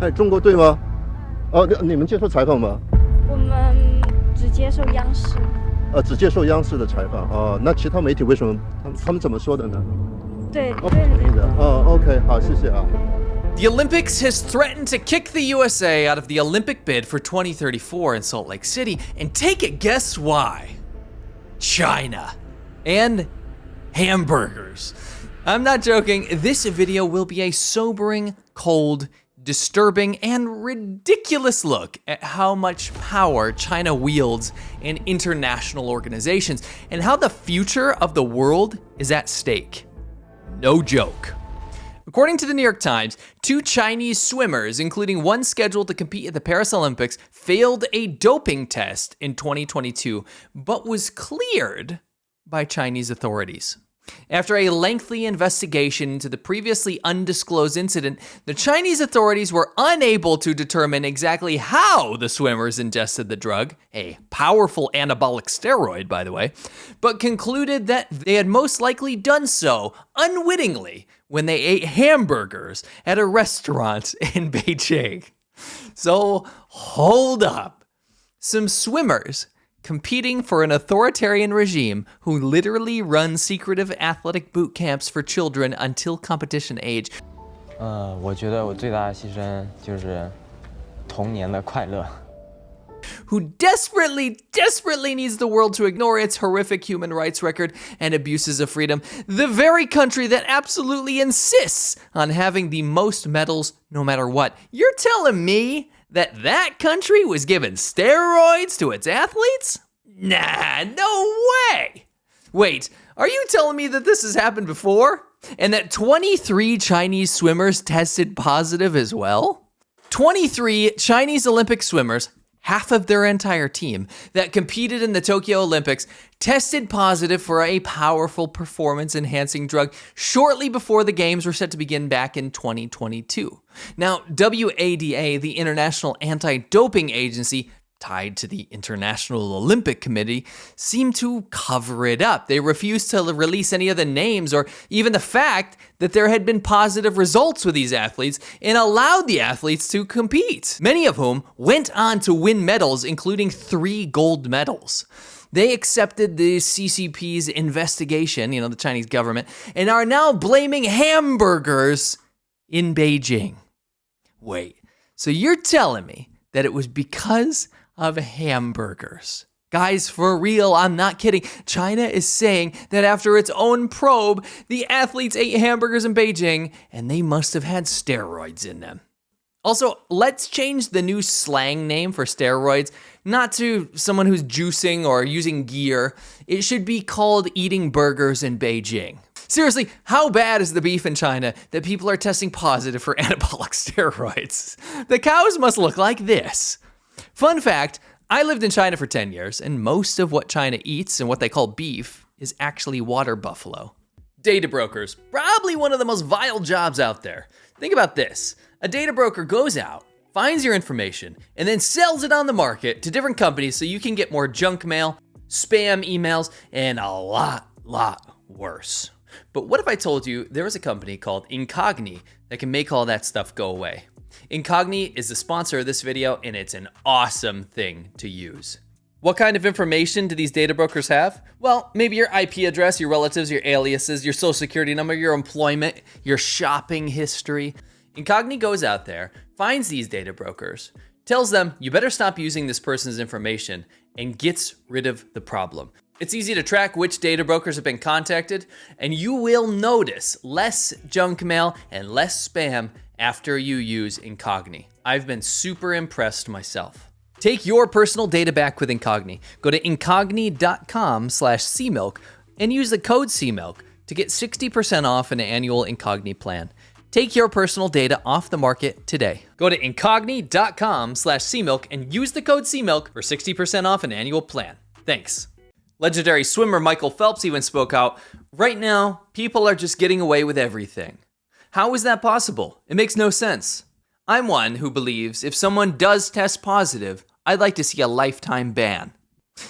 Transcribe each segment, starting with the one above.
哎，中国队吗？哦，你们接受采访吗？我们只接受央视。只接受央视的采访。哦，那其他媒体为什么他们怎么说的呢？对哦，对对。哦，OK，好，谢谢啊。The Olympics has threatened to kick the USA out of the Olympic bid for 2034 in Salt Lake City, and take a guess why? China. And hamburgers. I'm not joking, this video will be a sobering, cold, disturbing, and ridiculous look at how much power China wields in international organizations, and how the future of the world is at stake. No joke. According to the New York Times, 2 Chinese swimmers, including one scheduled to compete at the Paris Olympics, failed a doping test in 2022, but was cleared by Chinese authorities. After a lengthy investigation into the previously undisclosed incident, the Chinese authorities were unable to determine exactly how the swimmers ingested the drug, a powerful anabolic steroid, by the way, but concluded that they had most likely done so unwittingly when they ate hamburgers at a restaurant in Beijing. So, hold up. Some swimmers competing for an authoritarian regime who literally run secretive athletic boot camps for children until competition age. 我觉得我最大的牺牲就是童年的快乐。Who desperately needs the world to ignore its horrific human rights record and abuses of freedom, the very country that absolutely insists on having the most medals no matter what. You're telling me that country was giving steroids to its athletes? Nah, no way! Wait, are you telling me that this has happened before? And that 23 Chinese swimmers tested positive as well? 23 Chinese Olympic swimmers, half of their entire team, that competed in the Tokyo Olympics, tested positive for a powerful performance-enhancing drug shortly before the games were set to begin back in 2022. Now, WADA, the International Anti-Doping Agency, tied to the International Olympic Committee, seemed to cover it up. They refused to release any of the names or even the fact that there had been positive results with these athletes and allowed the athletes to compete, many of whom went on to win medals, including 3 gold medals. They accepted the CCP's investigation, the Chinese government, and are now blaming hamburgers in Beijing. Wait, so you're telling me that it was because of hamburgers? Guys, for real, I'm not kidding. China is saying that after its own probe, the athletes ate hamburgers in Beijing, and they must have had steroids in them. Also, let's change the new slang name for steroids, not to someone who's juicing or using gear. It should be called eating burgers in Beijing. Seriously, how bad is the beef in China that people are testing positive for anabolic steroids? The cows must look like this. Fun fact, I lived in China for 10 years, and most of what China eats and what they call beef is actually water buffalo. Data brokers, probably one of the most vile jobs out there. Think about this. A data broker goes out, finds your information, and then sells it on the market to different companies so you can get more junk mail, spam emails, and a lot worse. But what if I told you there was a company called Incogni that can make all that stuff go away? Incogni is the sponsor of this video, and it's an awesome thing to use. What kind of information do these data brokers have? Well, maybe your IP address, your relatives, your aliases, your social security number, your employment, your shopping history. Incogni goes out there, finds these data brokers, tells them you better stop using this person's information, and gets rid of the problem. It's easy to track which data brokers have been contacted, and you will notice less junk mail and less spam after you use Incogni. I've been super impressed myself. Take your personal data back with Incogni. Go to incogni.com/cmilk and use the code CMILK to get 60% off an annual Incogni plan. Take your personal data off the market today. Go to incogni.com/cmilk and use the code CMILK for 60% off an annual plan. Thanks. Legendary swimmer Michael Phelps even spoke out, "Right now, people are just getting away with everything. How is that possible? It makes no sense. I'm one who believes if someone does test positive, I'd like to see a lifetime ban."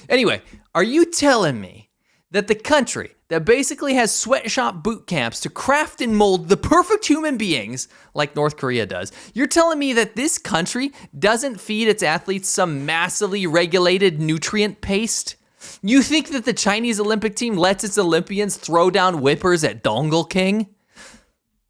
Anyway, are you telling me that the country that basically has sweatshop boot camps to craft and mold the perfect human beings like North Korea does, you're telling me that this country doesn't feed its athletes some massively regulated nutrient paste? You think that the Chinese Olympic team lets its Olympians throw down whippers at Dongle King?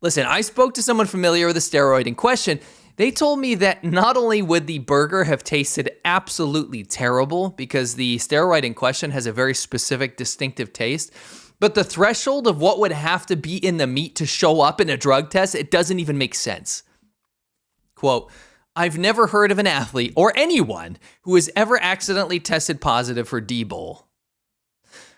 Listen, I spoke to someone familiar with the steroid in question. They told me that not only would the burger have tasted absolutely terrible because the steroid in question has a very specific, distinctive taste, but the threshold of what would have to be in the meat to show up in a drug test, it doesn't even make sense. Quote, I've never heard of an athlete or anyone who has ever accidentally tested positive for D-Bol.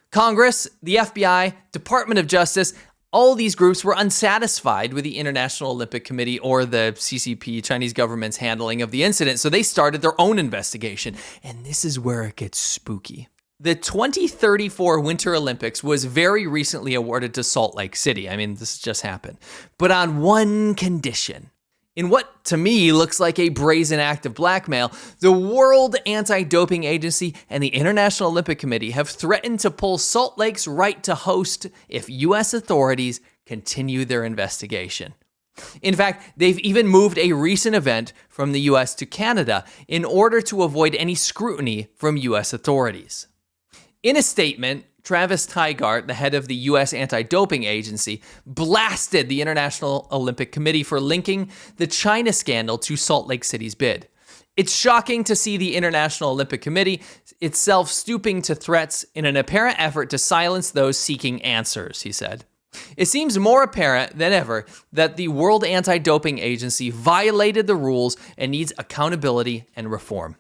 Congress, the FBI, Department of Justice, all these groups were unsatisfied with the International Olympic Committee or the CCP, Chinese government's handling of the incident, so they started their own investigation. And this is where it gets spooky. The 2034 Winter Olympics was very recently awarded to Salt Lake City. I mean, this just happened. But on one condition. In what, to me, looks like a brazen act of blackmail, the World Anti-Doping Agency and the International Olympic Committee have threatened to pull Salt Lake's right to host if U.S. authorities continue their investigation. In fact, they've even moved a recent event from the U.S. to Canada in order to avoid any scrutiny from U.S. authorities. In a statement, Travis Tygart, the head of the U.S. Anti-Doping Agency, blasted the International Olympic Committee for linking the China scandal to Salt Lake City's bid. It's shocking to see the International Olympic Committee itself stooping to threats in an apparent effort to silence those seeking answers, he said. It seems more apparent than ever that the World Anti-Doping Agency violated the rules and needs accountability and reform.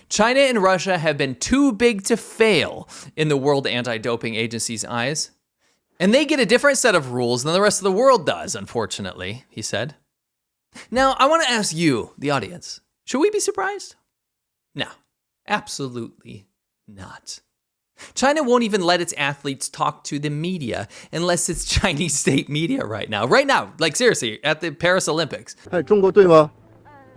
China and Russia have been too big to fail in the World Anti-Doping Agency's eyes. And they get a different set of rules than the rest of the world does, unfortunately, he said. Now, I want to ask you, the audience, should we be surprised? No, absolutely not. China won't even let its athletes talk to the media unless it's Chinese state media right now. Right now, like seriously, at the Paris Olympics. 哎，中国队吗？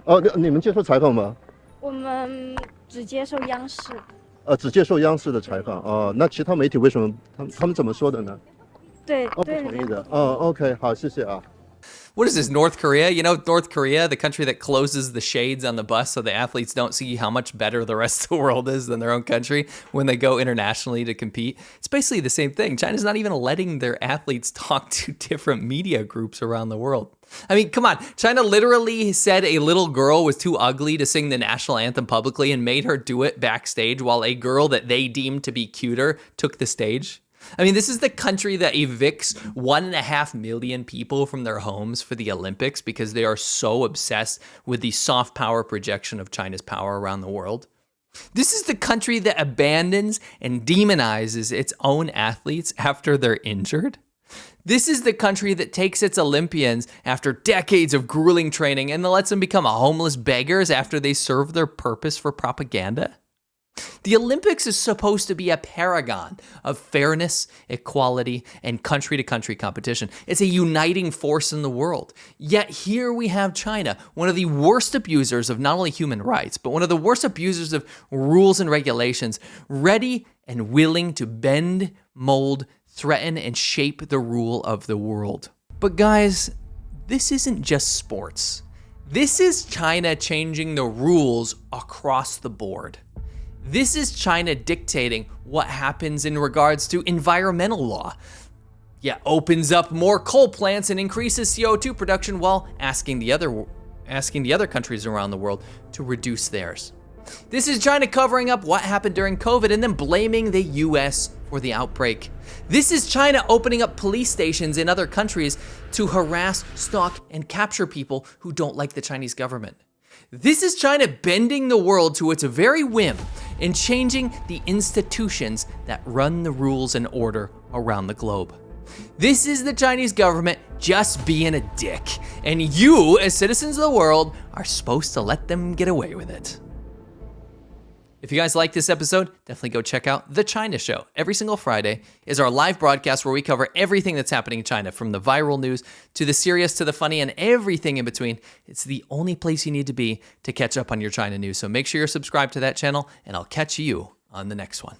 哦，你们接受采访吗？我们只接受央视。只接受央视的采访。哦，那其他媒体为什么他们怎么说的呢？对不对。同意的。OK， 好，谢谢啊。What is this, North Korea? You know, North Korea, the country that closes the shades on the bus so the athletes don't see how much better the rest of the world is than their own country when they go internationally to compete. It's basically the same thing. China's not even letting their athletes talk to different media groups around the world. I mean, come on. China literally said a little girl was too ugly to sing the national anthem publicly and made her do it backstage while a girl that they deemed to be cuter took the stage. I mean, this is the country that evicts 1.5 million people from their homes for the Olympics because they are so obsessed with the soft power projection of China's power around the world. This is the country that abandons and demonizes its own athletes after they're injured. This is the country that takes its Olympians after decades of grueling training and lets them become homeless beggars after they serve their purpose for propaganda. The Olympics is supposed to be a paragon of fairness, equality, and country-to-country competition. It's a uniting force in the world. Yet here we have China, one of the worst abusers of not only human rights, but one of the worst abusers of rules and regulations, ready and willing to bend, mold, threaten, and shape the rule of the world. But guys, this isn't just sports. This is China changing the rules across the board. This is China dictating what happens in regards to environmental law. Yeah, opens up more coal plants and increases CO2 production while asking the other countries around the world to reduce theirs. This is China covering up what happened during COVID and then blaming the US for the outbreak. This is China opening up police stations in other countries to harass, stalk, and capture people who don't like the Chinese government. This is China bending the world to its very whim and changing the institutions that run the rules and order around the globe. This is the Chinese government just being a dick, and you, as citizens of the world, are supposed to let them get away with it. If you guys like this episode, definitely go check out The China Show. Every single Friday is our live broadcast where we cover everything that's happening in China, from the viral news to the serious to the funny and everything in between. It's the only place you need to be to catch up on your China news. So make sure you're subscribed to that channel, and I'll catch you on the next one.